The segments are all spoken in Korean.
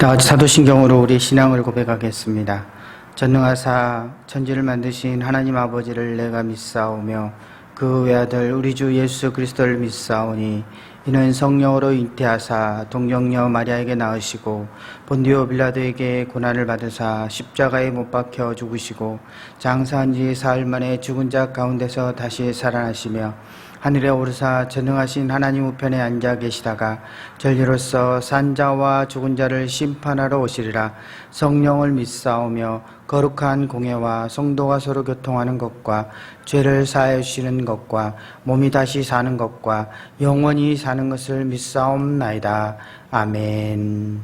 다 같이 사도신경으로 우리 신앙을 고백하겠습니다. 전능하사 천지를 만드신 하나님 아버지를 내가 믿사오며 그 외아들 우리 주 예수 그리스도를 믿사오니 이는 성령으로 잉태하사 동정녀 마리아에게 낳으시고 본디오 빌라도에게 고난을 받으사 십자가에 못 박혀 죽으시고 장사한 지 사흘 만에 죽은 자 가운데서 다시 살아나시며 하늘에 오르사 전능하신 하나님 우편에 앉아 계시다가 전리로서 산자와 죽은 자를 심판하러 오시리라. 성령을 믿사오며 거룩한 공예와 성도가 서로 교통하는 것과 죄를 사하여 주시는 것과 몸이 다시 사는 것과 영원히 사는 것을 믿사옵나이다. 아멘.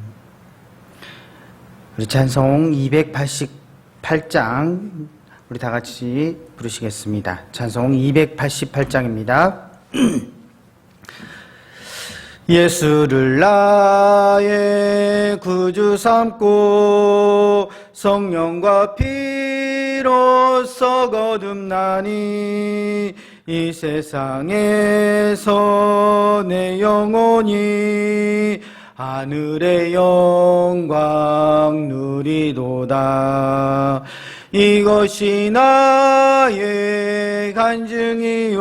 우리 찬송 288장 우리 다 같이 부르시겠습니다. 찬송 288장입니다. 예수를 나의 구주 삼고 성령과 피로써 거듭나니 이 세상에서 내 영혼이 하늘의 영광 누리도다. 이것이 나의 간증이요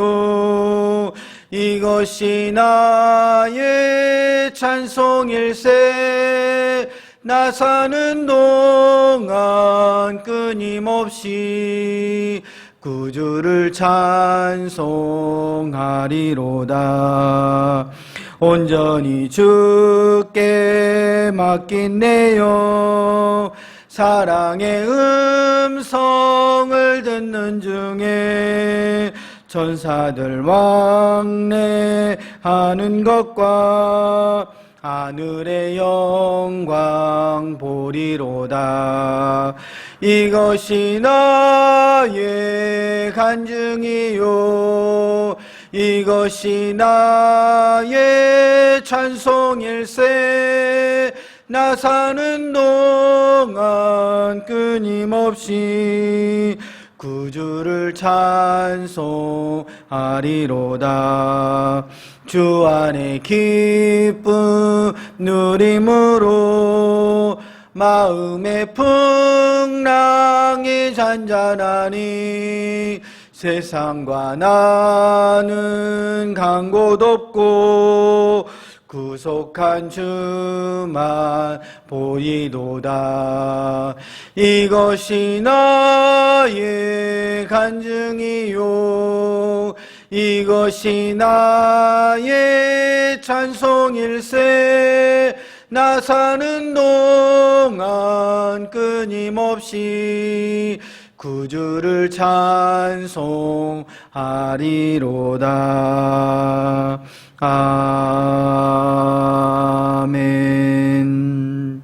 이것이 나의 찬송일세. 나 사는 동안 끊임없이 구주를 찬송하리로다. 온전히 주께 맡긴 내 영 사랑의 음성을 듣는 중에 천사들 왕래하는 것과 하늘의 영광 보리로다. 이것이 나의 간증이요 이것이 나의 찬송일세. 나 사는 동안 끊임없이 구주를 찬송하리로다. 주 안에 기쁨 누림으로 마음의 풍랑이 잔잔하니 세상과 나는 간 곳 없고 구속한 주만 보이도다. 이것이 나의 간증이요 이것이 나의 찬송일세. 나 사는 동안 끊임없이 구주를 찬송하리로다. 아멘.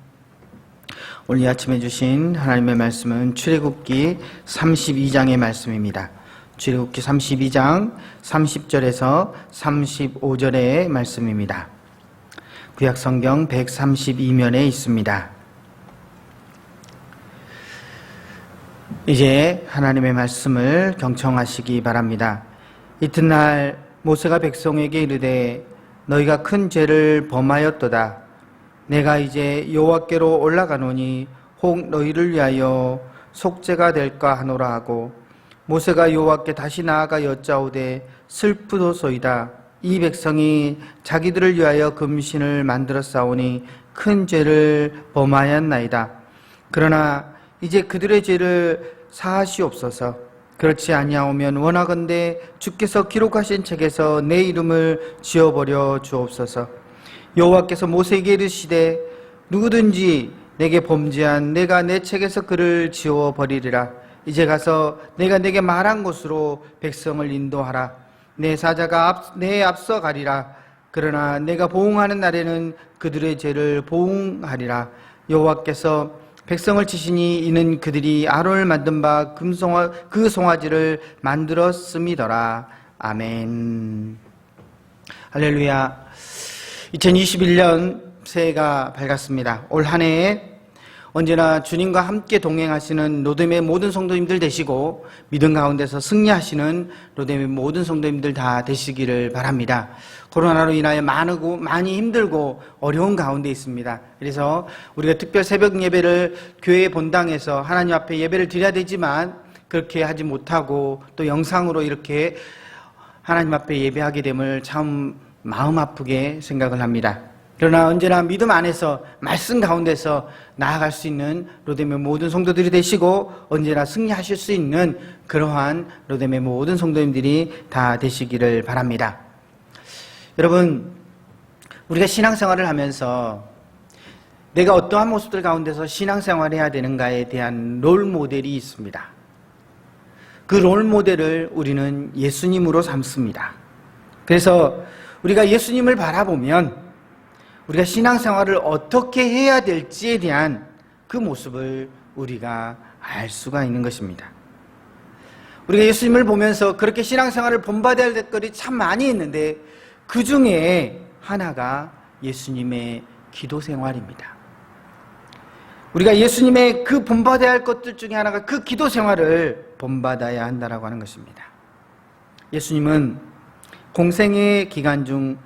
오늘 이 아침에 주신 하나님의 말씀은 출애굽기 32장의 말씀입니다. 출애굽기 32장 30절에서 35절의 말씀입니다. 구약성경 132면에 있습니다. 이제 하나님의 말씀을 경청하시기 바랍니다. 이튿날 모세가 백성에게 이르되 너희가 큰 죄를 범하였도다. 내가 이제 여호와께로 올라가노니 혹 너희를 위하여 속죄가 될까 하노라 하고 모세가 여호와께 다시 나아가 여짜오되 슬프도소이다. 이 백성이 자기들을 위하여 금신을 만들어 싸우니 큰 죄를 범하였나이다. 그러나 이제 그들의 죄를 사하시옵소서. 그렇지 아니하오면 원하건대 주께서 기록하신 책에서 내 이름을 지워버려 주옵소서. 여호와께서 모세에게 이르시되 누구든지 내게 범죄한 내가 내 책에서 그를 지워버리리라. 이제 가서 내가 내게 말한 곳으로 백성을 인도하라. 내 사자가 내 앞서 가리라. 그러나 내가 보응하는 날에는 그들의 죄를 보응하리라. 여호와께서 백성을 치시니 이는 그들이 아론을 만든 바 그 송아지를 만들었음이더라. 아멘. 할렐루야. 2021년 새해가 밝았습니다. 올 한 해에 언제나 주님과 함께 동행하시는 로뎀의 모든 성도님들 되시고 믿음 가운데서 승리하시는 로뎀의 모든 성도님들 다 되시기를 바랍니다. 코로나로 인하여 많이 힘들고 어려운 가운데 있습니다. 그래서 우리가 특별 새벽 예배를 교회 본당에서 하나님 앞에 예배를 드려야 되지만 그렇게 하지 못하고 또 영상으로 이렇게 하나님 앞에 예배하게 됨을 참 마음 아프게 생각을 합니다. 그러나 언제나 믿음 안에서 말씀 가운데서 나아갈 수 있는 로뎀의 모든 성도들이 되시고 언제나 승리하실 수 있는 그러한 로뎀의 모든 성도님들이 다 되시기를 바랍니다. 여러분, 우리가 신앙생활을 하면서 내가 어떠한 모습들 가운데서 신앙생활을 해야 되는가에 대한 롤모델이 있습니다. 그 롤모델을 우리는 예수님으로 삼습니다. 그래서 우리가 예수님을 바라보면 우리가 신앙생활을 어떻게 해야 될지에 대한 그 모습을 우리가 알 수가 있는 것입니다. 우리가 예수님을 보면서 그렇게 신앙생활을 본받아야 될 것이 참 많이 있는데 그 중에 하나가 예수님의 기도 생활입니다. 우리가 예수님의 그 본받아야 할 것들 중에 하나가 그 기도 생활을 본받아야 한다라고 하는 것입니다. 예수님은 공생의 기간 중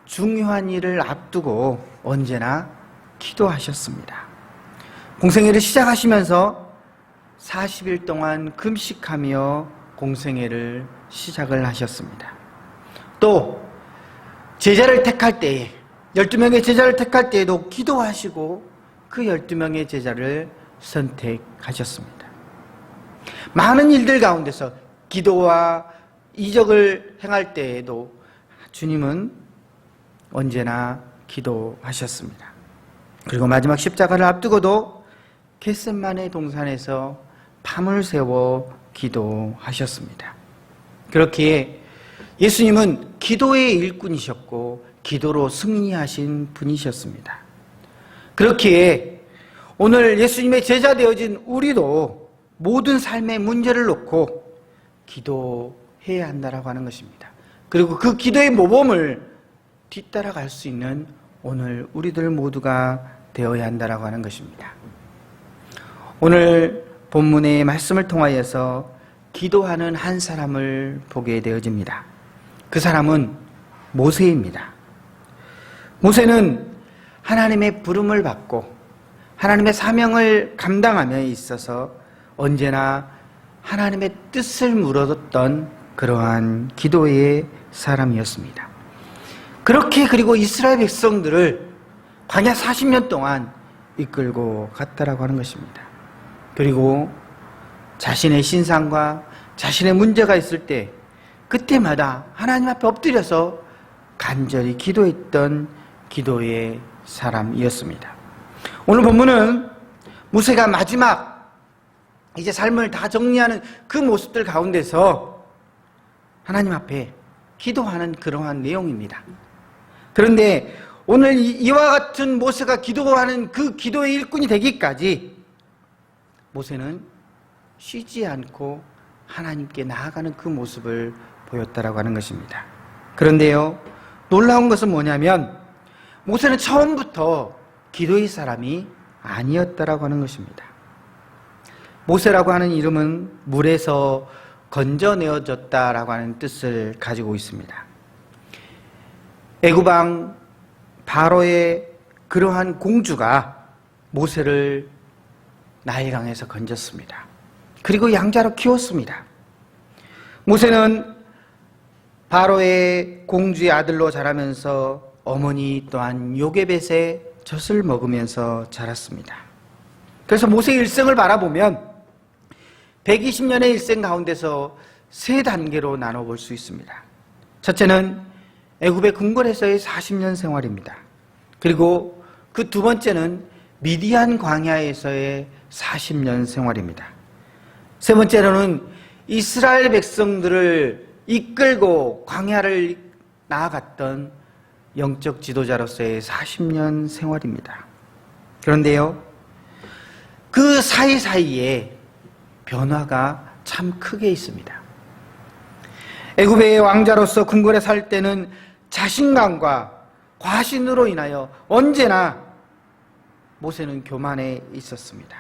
중요한 일을 앞두고 언제나 기도하셨습니다. 공생애를 시작하시면서 40일 동안 금식하며 공생애를 시작을 하셨습니다. 또 제자를 택할 때에 12명의 제자를 택할 때에도 기도하시고 그 12명의 제자를 선택하셨습니다. 많은 일들 가운데서 기도와 이적을 행할 때에도 주님은 언제나 기도하셨습니다. 그리고 마지막 십자가를 앞두고도 겟세마네 동산에서 밤을 새워 기도하셨습니다. 그렇기에 예수님은 기도의 일꾼이셨고 기도로 승리하신 분이셨습니다. 그렇기에 오늘 예수님의 제자 되어진 우리도 모든 삶의 문제를 놓고 기도해야 한다라고 하는 것입니다. 그리고 그 기도의 모범을 뒤따라갈 수 있는 오늘 우리들 모두가 되어야 한다라고 하는 것입니다. 오늘 본문의 말씀을 통하여서 기도하는 한 사람을 보게 되어집니다. 그 사람은 모세입니다. 모세는 하나님의 부름을 받고 하나님의 사명을 감당함에 있어서 언제나 하나님의 뜻을 물어뒀던 그러한 기도의 사람이었습니다. 그렇게 그리고 이스라엘 백성들을 광야 40년 동안 이끌고 갔다라고 하는 것입니다. 그리고 자신의 신상과 자신의 문제가 있을 때 그때마다 하나님 앞에 엎드려서 간절히 기도했던 기도의 사람이었습니다. 오늘 본문은 모세가 마지막 이제 삶을 다 정리하는 그 모습들 가운데서 하나님 앞에 기도하는 그러한 내용입니다. 그런데 오늘 이와 같은 모세가 기도하는 그 기도의 일꾼이 되기까지 모세는 쉬지 않고 하나님께 나아가는 그 모습을 보였다라고 하는 것입니다. 그런데요, 놀라운 것은 뭐냐면 모세는 처음부터 기도의 사람이 아니었다라고 하는 것입니다. 모세라고 하는 이름은 물에서 건져내어졌다라고 하는 뜻을 가지고 있습니다. 애굽 왕 바로의 그러한 공주가 모세를 나일강에서 건졌습니다. 그리고 양자로 키웠습니다. 모세는 바로의 공주의 아들로 자라면서 어머니 또한 요게벳의 젖을 먹으면서 자랐습니다. 그래서 모세의 일생을 바라보면 120년의 일생 가운데서 세 단계로 나눠볼 수 있습니다. 첫째는 애굽의 궁궐에서의 40년 생활입니다. 그리고 그 두 번째는 미디안 광야에서의 40년 생활입니다. 세 번째로는 이스라엘 백성들을 이끌고 광야를 나아갔던 영적 지도자로서의 40년 생활입니다. 그런데요, 그 사이사이에 변화가 참 크게 있습니다. 애굽의 왕자로서 궁궐에 살 때는 자신감과 과신으로 인하여 언제나 모세는 교만해 있었습니다.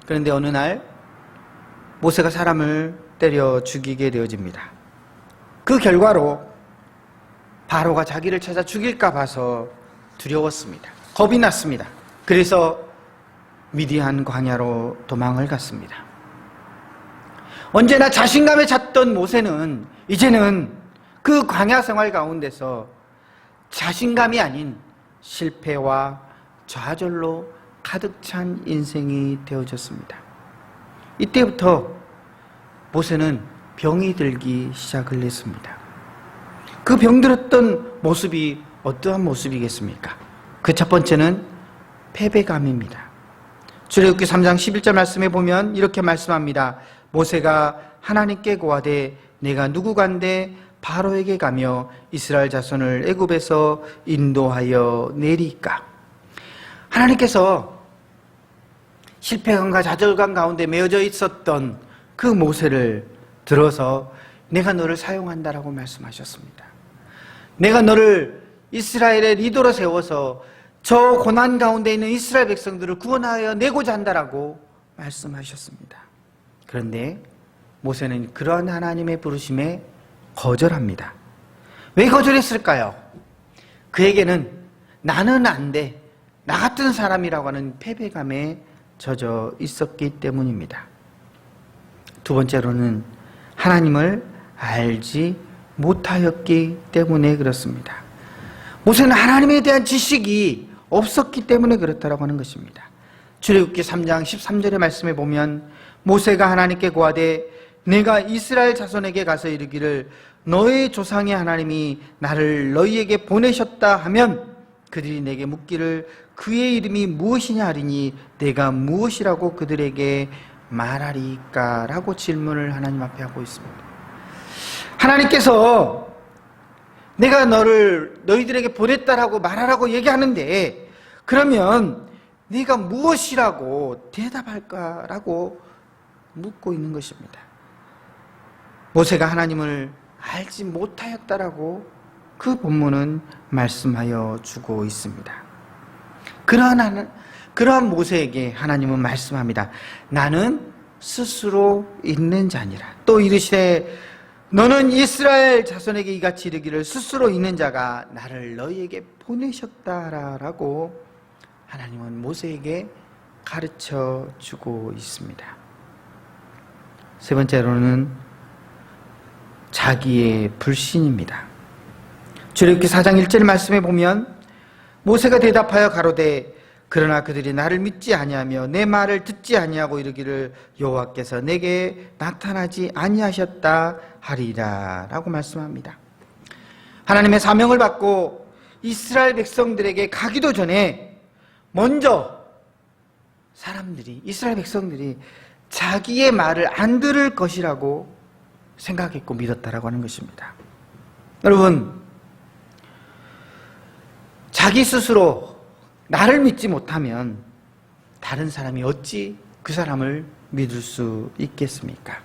그런데 어느 날 모세가 사람을 때려 죽이게 되어집니다. 그 결과로 바로가 자기를 찾아 죽일까 봐서 두려웠습니다. 겁이 났습니다. 그래서 미디안 광야로 도망을 갔습니다. 언제나 자신감에 찼던 모세는 이제는 그 광야 생활 가운데서 자신감이 아닌 실패와 좌절로 가득 찬 인생이 되어졌습니다. 이때부터 모세는 병이 들기 시작을 했습니다. 그 병들었던 모습이 어떠한 모습이겠습니까? 그 첫 번째는 패배감입니다. 출애굽기 3장 11절 말씀에 보면 이렇게 말씀합니다. 모세가 하나님께 고하되 내가 누구간데 바로에게 가며 이스라엘 자손을 애굽에서 인도하여 내리까. 하나님께서 실패감과 좌절감 가운데 메어져 있었던 그 모세를 들어서 내가 너를 사용한다라고 말씀하셨습니다. 내가 너를 이스라엘의 리더로 세워서 저 고난 가운데 있는 이스라엘 백성들을 구원하여 내고자 한다라고 말씀하셨습니다. 그런데 모세는 그러한 하나님의 부르심에 거절합니다. 왜 거절했을까요? 그에게는 나는 안 돼, 나 같은 사람이라고 하는 패배감에 젖어 있었기 때문입니다. 두 번째로는 하나님을 알지 못하였기 때문에 그렇습니다. 모세는 하나님에 대한 지식이 없었기 때문에 그렇다고 하는 것입니다. 출애굽기 3장 13절의 말씀에 보면 모세가 하나님께 고하되 내가 이스라엘 자손에게 가서 이르기를 너의 조상의 하나님이 나를 너희에게 보내셨다 하면 그들이 내게 묻기를 그의 이름이 무엇이냐 하리니 내가 무엇이라고 그들에게 말하리까? 라고 질문을 하나님 앞에 하고 있습니다. 하나님께서 내가 너희들에게 보냈다라고 말하라고 얘기하는데 그러면 네가 무엇이라고 대답할까라고 묻고 있는 것입니다. 모세가 하나님을 알지 못하였다라고 그 본문은 말씀하여 주고 있습니다. 그러한 모세에게 하나님은 말씀합니다. 나는 스스로 있는 자니라. 또 이르시되 너는 이스라엘 자손에게 이같이 이르기를 스스로 있는 자가 나를 너희에게 보내셨다라고 하나님은 모세에게 가르쳐 주고 있습니다. 세 번째로는 자기의 불신입니다. 출애굽기 4장 1절 말씀에 보면 모세가 대답하여 가로되 그러나 그들이 나를 믿지 아니하며 내 말을 듣지 아니하고 이르기를 여호와께서 내게 나타나지 아니하셨다 하리라 라고 말씀합니다. 하나님의 사명을 받고 이스라엘 백성들에게 가기도 전에 먼저 이스라엘 백성들이 자기의 말을 안 들을 것이라고 생각했고 믿었다라고 하는 것입니다. 여러분, 자기 스스로 나를 믿지 못하면 다른 사람이 어찌 그 사람을 믿을 수 있겠습니까?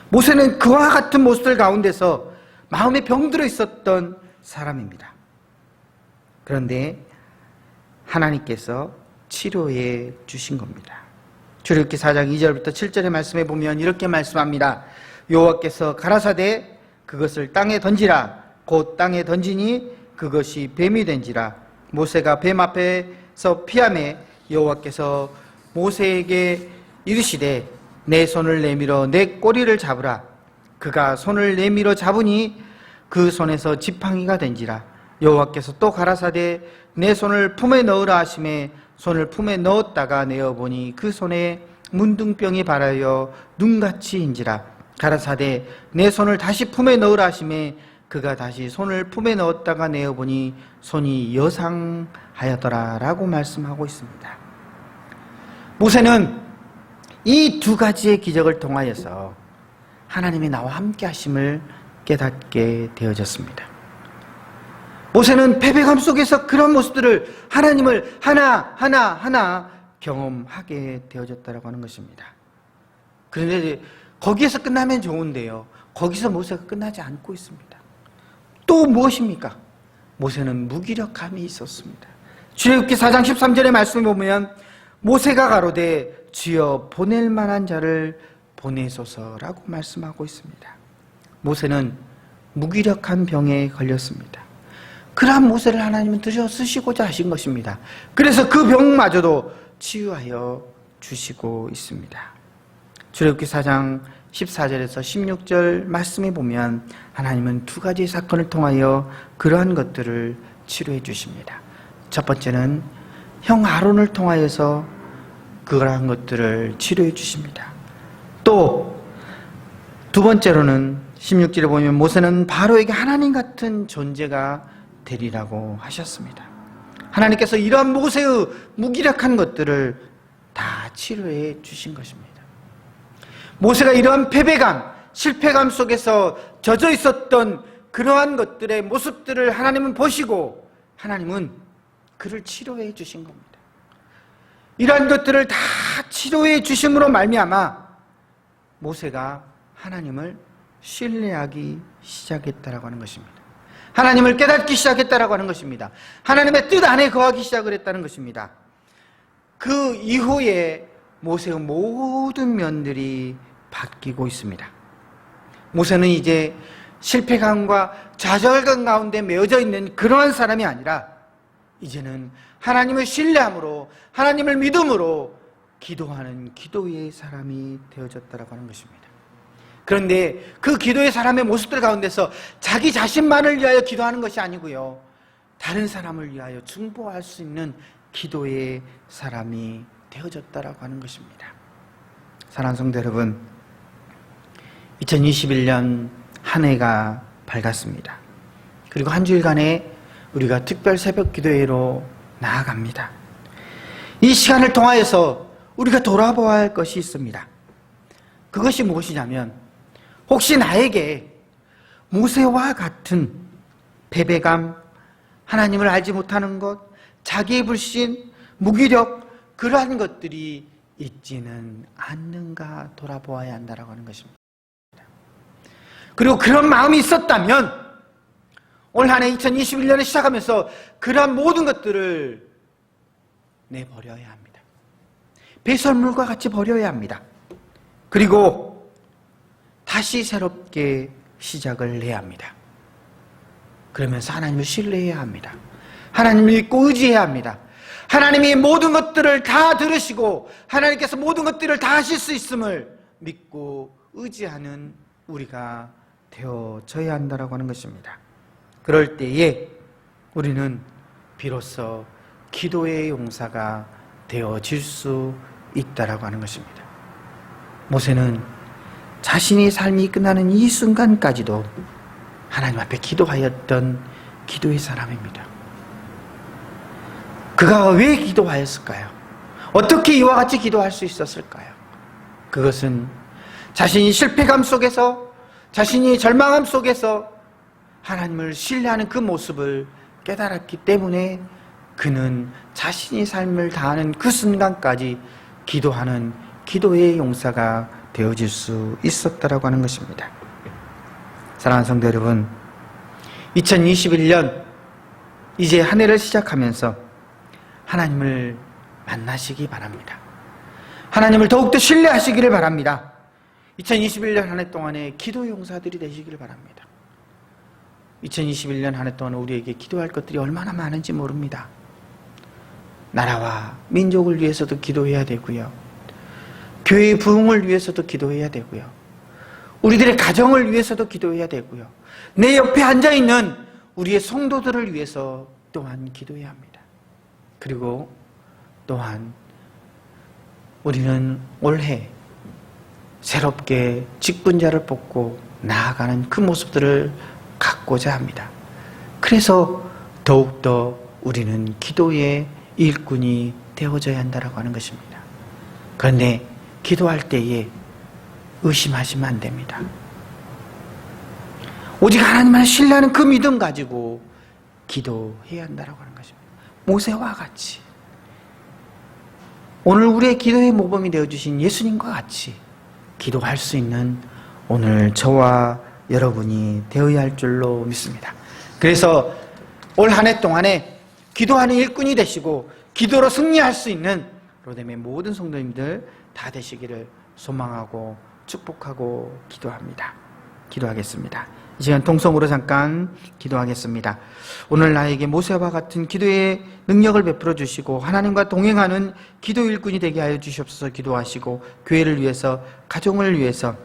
모세는 그와 같은 모습들 가운데서 마음에 병들어 있었던 사람입니다. 그런데 하나님께서 치료해 주신 겁니다. 출애굽기 4장 2절부터 7절의 말씀에 보면 이렇게 말씀합니다. 여호와께서 가라사대 그것을 땅에 던지라. 곧 땅에 던지니 그것이 뱀이 된지라. 모세가 뱀 앞에서 피하매 여호와께서 모세에게 이르시되 내 손을 내밀어 내 꼬리를 잡으라. 그가 손을 내밀어 잡으니 그 손에서 지팡이가 된지라. 여호와께서 또 가라사대 내 손을 품에 넣으라 하시매 손을 품에 넣었다가 내어보니 그 손에 문둥병이 발하여 눈같이 인지라. 가라사대 내 손을 다시 품에 넣으라 하시매 그가 다시 손을 품에 넣었다가 내어보니 손이 여상하였더라 라고 말씀하고 있습니다. 모세는 이 두 가지의 기적을 통하여서 하나님이 나와 함께 하심을 깨닫게 되어졌습니다. 모세는 패배감 속에서 그런 모습들을 하나님을 하나하나 경험하게 되어졌다고 하는 것입니다. 그런데 거기에서 끝나면 좋은데요, 거기서 모세가 끝나지 않고 있습니다. 또 무엇입니까? 모세는 무기력함이 있었습니다. 출애굽기 4장 13절의 말씀을 보면 모세가 가로되 주여 보낼 만한 자를 보내소서라고 말씀하고 있습니다. 모세는 무기력한 병에 걸렸습니다. 그러한 모세를 하나님은 드셔 쓰시고자 하신 것입니다. 그래서 그 병마저도 치유하여 주시고 있습니다. 출애굽기 4장 14절에서 16절 말씀에 보면 하나님은 두 가지 사건을 통하여 그러한 것들을 치료해 주십니다. 첫 번째는 형 아론을 통하여서 그러한 것들을 치료해 주십니다. 또 두 번째로는 16절에 보면 모세는 바로에게 하나님 같은 존재가 되리라고 하셨습니다. 하나님께서 이러한 모세의 무기력한 것들을 다 치료해 주신 것입니다. 모세가 이러한 패배감, 실패감 속에서 젖어 있었던 그러한 것들의 모습들을 하나님은 보시고 하나님은 그를 치료해 주신 겁니다. 이러한 것들을 다 치료해 주심으로 말미암아 모세가 하나님을 신뢰하기 시작했다라고 하는 것입니다. 하나님을 깨닫기 시작했다라고 하는 것입니다. 하나님의 뜻 안에 거하기 시작을 했다는 것입니다. 그 이후에 모세의 모든 면들이 바뀌고 있습니다. 모세는 이제 실패감과 좌절감 가운데 메어져 있는 그러한 사람이 아니라 이제는 하나님을 신뢰함으로 하나님을 믿음으로 기도하는 기도의 사람이 되어졌다라고 하는 것입니다. 그런데 그 기도의 사람의 모습들 가운데서 자기 자신만을 위하여 기도하는 것이 아니고요, 다른 사람을 위하여 중보할 수 있는 기도의 사람이 되어졌다라고 하는 것입니다. 사랑하는 성도 여러분, 2021년 한 해가 밝았습니다. 그리고 한 주일간에 우리가 특별 새벽 기도회로 나아갑니다. 이 시간을 통하여서 우리가 돌아보아야 할 것이 있습니다. 그것이 무엇이냐면 혹시 나에게 모세와 같은 패배감, 하나님을 알지 못하는 것, 자기의 불신, 무기력, 그러한 것들이 있지는 않는가 돌아보아야 한다라고 하는 것입니다. 그리고 그런 마음이 있었다면 올 한 해 2021년을 시작하면서 그러한 모든 것들을 내버려야 합니다. 배설물과 같이 버려야 합니다. 그리고 다시 새롭게 시작을 해야 합니다. 그러면서 하나님을 신뢰해야 합니다. 하나님을 믿고 의지해야 합니다. 하나님이 모든 것들을 다 들으시고 하나님께서 모든 것들을 다 하실 수 있음을 믿고 의지하는 우리가 되어져야 한다라고 하는 것입니다. 그럴 때에 우리는 비로소 기도의 용사가 되어질 수 있다라고 하는 것입니다. 모세는 자신의 삶이 끝나는 이 순간까지도 하나님 앞에 기도하였던 기도의 사람입니다. 그가 왜 기도하였을까요? 어떻게 이와 같이 기도할 수 있었을까요? 그것은 자신이 실패감 속에서, 자신이 절망함 속에서 하나님을 신뢰하는 그 모습을 깨달았기 때문에 그는 자신의 삶을 다하는 그 순간까지 기도하는 기도의 용사가 되어질 수 있었다라고 하는 것입니다. 사랑하는 성도 여러분, 2021년 이제 한 해를 시작하면서 하나님을 만나시기 바랍니다. 하나님을 더욱더 신뢰하시기를 바랍니다. 2021년 한 해 동안에 기도 용사들이 되시기를 바랍니다. 2021년 한 해 동안 우리에게 기도할 것들이 얼마나 많은지 모릅니다. 나라와 민족을 위해서도 기도해야 되고요, 교회의 부흥을 위해서도 기도해야 되고요, 우리들의 가정을 위해서도 기도해야 되고요, 내 옆에 앉아있는 우리의 성도들을 위해서 또한 기도해야 합니다. 그리고 또한 우리는 올해 새롭게 직분자를 뽑고 나아가는 그 모습들을 갖고자 합니다. 그래서 더욱더 우리는 기도의 일꾼이 되어져야 한다고 하는 것입니다. 그런데 기도할 때에 의심하시면 안 됩니다. 오직 하나님만 신뢰하는 그 믿음 가지고 기도해야 한다고 하는 것입니다. 모세와 같이, 오늘 우리의 기도의 모범이 되어주신 예수님과 같이 기도할 수 있는 오늘 저와 여러분이 되어야 할 줄로 믿습니다. 그래서 올 한 해 동안에 기도하는 일꾼이 되시고 기도로 승리할 수 있는 로뎀의 모든 성도님들 다 되시기를 소망하고 축복하고 기도합니다. 기도하겠습니다. 이 시간 통성으로 잠깐 기도하겠습니다. 오늘 나에게 모세와 같은 기도의 능력을 베풀어 주시고 하나님과 동행하는 기도 일꾼이 되게 하여 주시옵소서. 기도하시고 교회를 위해서, 가정을 위해서,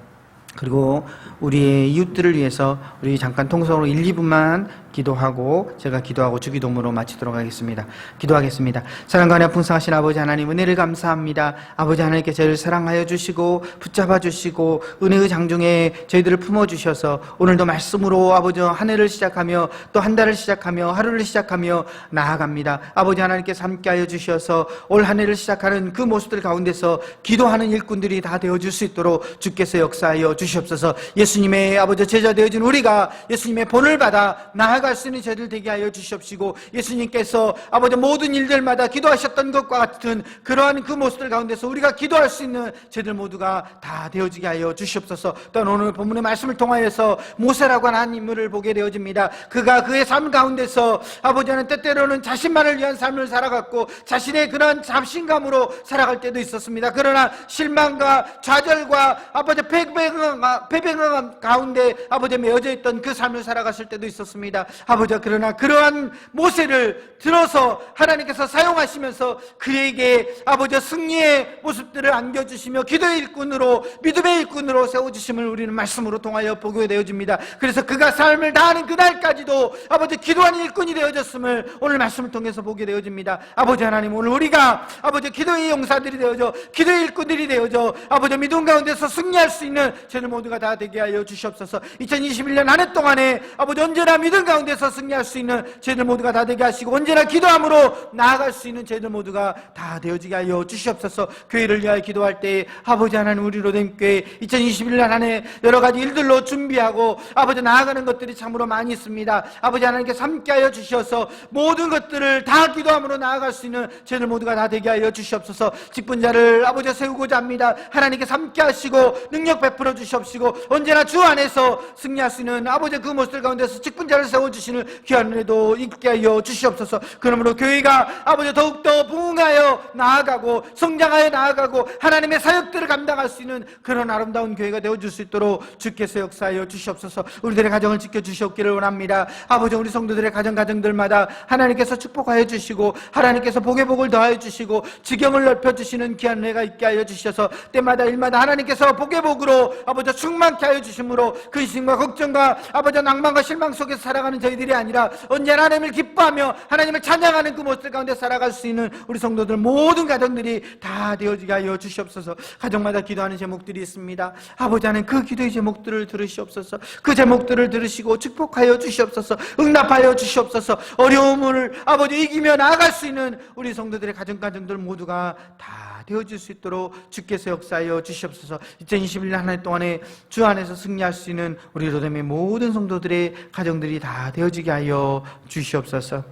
그리고 우리의 이웃들을 위해서 우리 잠깐 통성으로 1, 2분만 기도하고 제가 기도하고 주기도문으로 마치도록 하겠습니다. 기도하겠습니다. 사랑과 은혜 풍성하신 아버지 하나님, 은혜를 감사합니다. 아버지 하나님께 저희를 사랑하여 주시고 붙잡아 주시고 은혜의 장중에 저희들을 품어주셔서 오늘도 말씀으로 아버지 한 해를 시작하며 또 한 달을 시작하며 하루를 시작하며 나아갑니다. 아버지 하나님께서 함께하여 주셔서 올 한 해를 시작하는 그 모습들 가운데서 기도하는 일꾼들이 다 되어줄 수 있도록 주께서 역사하여 주시옵소서. 예수님의 아버지 제자 되어진 우리가 예수님의 본을 받아 나아갈 수 있는 저희들 되게 하여 주시옵시고, 예수님께서 아버지 모든 일들마다 기도하셨던 것과 같은 그러한 그 모습들 가운데서 우리가 기도할 수 있는 저희들 모두가 다 되어지게 하여 주시옵소서. 또한 오늘 본문의 말씀을 통하여서 모세라고 하는 한 인물을 보게 되어집니다. 그가 그의 삶 가운데서 아버지는 때때로는 자신만을 위한 삶을 살아갔고 자신의 그런 잡신감으로 살아갈 때도 있었습니다. 그러나 실망과 좌절과 아버지 패배감 가운데 아버지 메어져 있던 그 삶을 살아갔을 때도 있었습니다. 아버지, 그러나 그러한 모세를 들어서 하나님께서 사용하시면서 그에게 아버지 승리의 모습들을 안겨주시며 기도의 일꾼으로, 믿음의 일꾼으로 세워주심을 우리는 말씀으로 통하여 보게 되어집니다. 그래서 그가 삶을 다하는 그날까지도 아버지 기도하는 일꾼이 되어졌음을 오늘 말씀을 통해서 보게 되어집니다. 아버지 하나님, 오늘 우리가 아버지 기도의 용사들이 되어져 기도의 일꾼들이 되어져 아버지 믿음 가운데서 승리할 수 있는 저희들 모두가 다 되게 하여 주시옵소서. 2021년 한 해 동안에 아버지 언제나 믿음 가운데서 승리할 수 있는 저희들 모두가 다 되게 하시고 언제나 기도함으로 나아갈 수 있는 저희들 모두가 다 되어지게 하여 주시옵소서. 교회를 위하여 기도할 때 아버지 하나님, 우리 로뎀교회 2021년 한 해 여러 가지 일들로 준비하고 아버지 나아가는 것들이 참으로 많이 있습니다. 아버지 하나님께서 함께 하여 주셔서 모든 것들을 다 기도함으로 나아갈 수 있는 저희들 모두가 다 되게 하여 주시옵소서. 직분자를 아버지 세우고자 합니다. 하나님께서 함께 하시고 능력 베풀어 주시옵시고 언제나 주 안에서 승리할 수 있는 아버지 그 모습들 가운데서 직분자를 세워주시는 귀한 은혜도 있게 하여 주시옵소서. 그러므로 교회가 아버지 더욱더 부흥하여 나아가고 성장하여 나아가고 하나님의 사역들을 감당할 수 있는 그런 아름다운 교회가 되어줄 수 있도록 주께서 역사하여 주시옵소서. 우리들의 가정을 지켜주시옵기를 원합니다. 아버지, 우리 성도들의 가정들마다 하나님께서 축복하여 주시고 하나님께서 복의 복을 더하여 주시고 지경을 넓혀주시는 귀한 은혜가 있게 하여 주셔서 때마다 일마다 하나님께서 복의 복으로 아버지 충만케 하여 주심으로 근심과 걱정과 아버지 낭만과 실망 속에서 살아가는 저희들이 아니라 언제나 하나님을 기뻐하며 하나님을 찬양하는 그 모습 가운데 살아갈 수 있는 우리 성도들 모든 가정들이 다 되어지게 하여 주시옵소서. 가정마다 기도하는 제목들이 있습니다. 아버지 하나님, 그 기도의 제목들을 들으시옵소서. 그 제목들을 들으시고 축복하여 주시옵소서. 응답하여 주시옵소서. 어려움을 아버지 이기며 나아갈 수 있는 우리 성도들의 가정들 모두가 다 되어질 수 있도록 주께서 역사하여 주시옵소서. 2021년 한 해 동안에 주 안에서 승리할 수 있는 우리 로뎀의 모든 성도들의 가정들이 다 되어지게 하여 주시옵소서.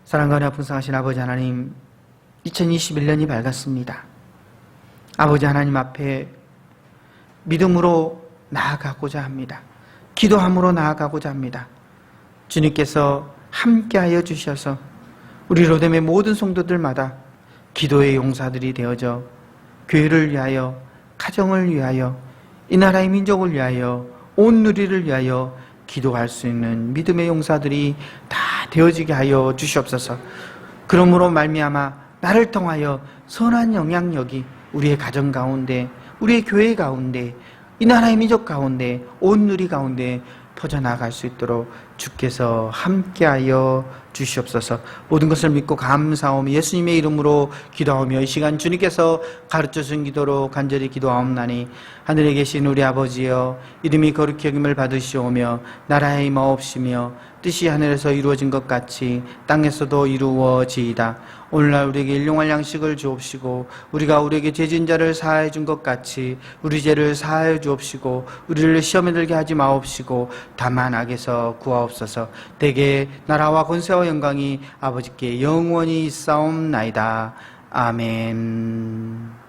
사랑과 은혜와 풍성하신 아버지 하나님, 2021년이 밝았습니다. 아버지 하나님 앞에 믿음으로 나아가고자 합니다. 기도함으로 나아가고자 합니다. 주님께서 함께하여 주셔서 우리 로뎀의 모든 성도들마다 기도의 용사들이 되어져 교회를 위하여, 가정을 위하여, 이 나라의 민족을 위하여, 온 누리를 위하여 기도할 수 있는 믿음의 용사들이 다 되어지게 하여 주시옵소서. 그러므로 말미암아 나를 통하여 선한 영향력이 우리의 가정 가운데, 우리의 교회 가운데, 이 나라의 민족 가운데, 온 누리 가운데 퍼져나갈 수 있도록 주께서 함께하여 주시옵소서. 모든 것을 믿고 감사하며 예수님의 이름으로 기도하며 이 시간 주님께서 가르쳐준 기도로 간절히 기도하옵나니, 하늘에 계신 우리 아버지여, 이름이 거룩히 여김을 받으시오며 나라의 임하옵시며 뜻이 하늘에서 이루어진 것 같이 땅에서도 이루어지이다. 오늘날 우리에게 일용할 양식을 주옵시고 우리가 우리에게 죄진 자를 사하여 준 것 같이 우리 죄를 사하여 주옵시고 우리를 시험에 들게 하지 마옵시고 다만 악에서 구하옵소서. 대개 나라와 권세와 영광이 아버지께 영원히 있사옵나이다. 아멘.